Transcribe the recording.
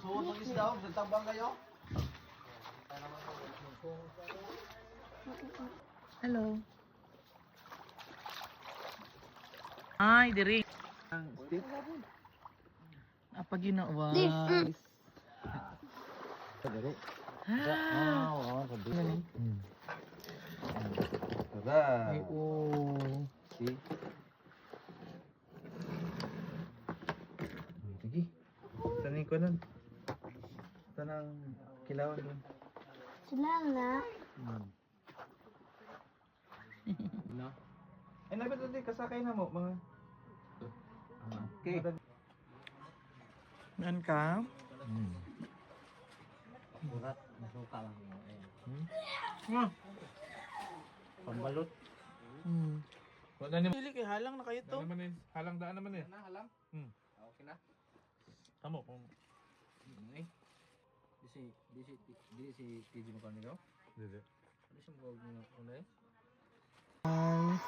Suot ng isda, nagtabang kayo? Hello. Ay, diri. Ang stick? Apa ginawa? Dali. Ah, Oo, sabi. galing. Tara. Ay, oh. See? Sige. Tanin ko nun. Tanang kilawan dun. Sila na. No? Ay, nabi doon kasakay na mo, mga... Okay. Nan ka? Burat, nasuka lang mo. Ah. Pambalot. Wala naman. Pili kay halang na kayo to. Naman eh. Halang daan naman eh. Halang? Okay na. Tamo kung Ay. Di si TG mo kanino? dili. Ano siyang bawag mo na? Ay.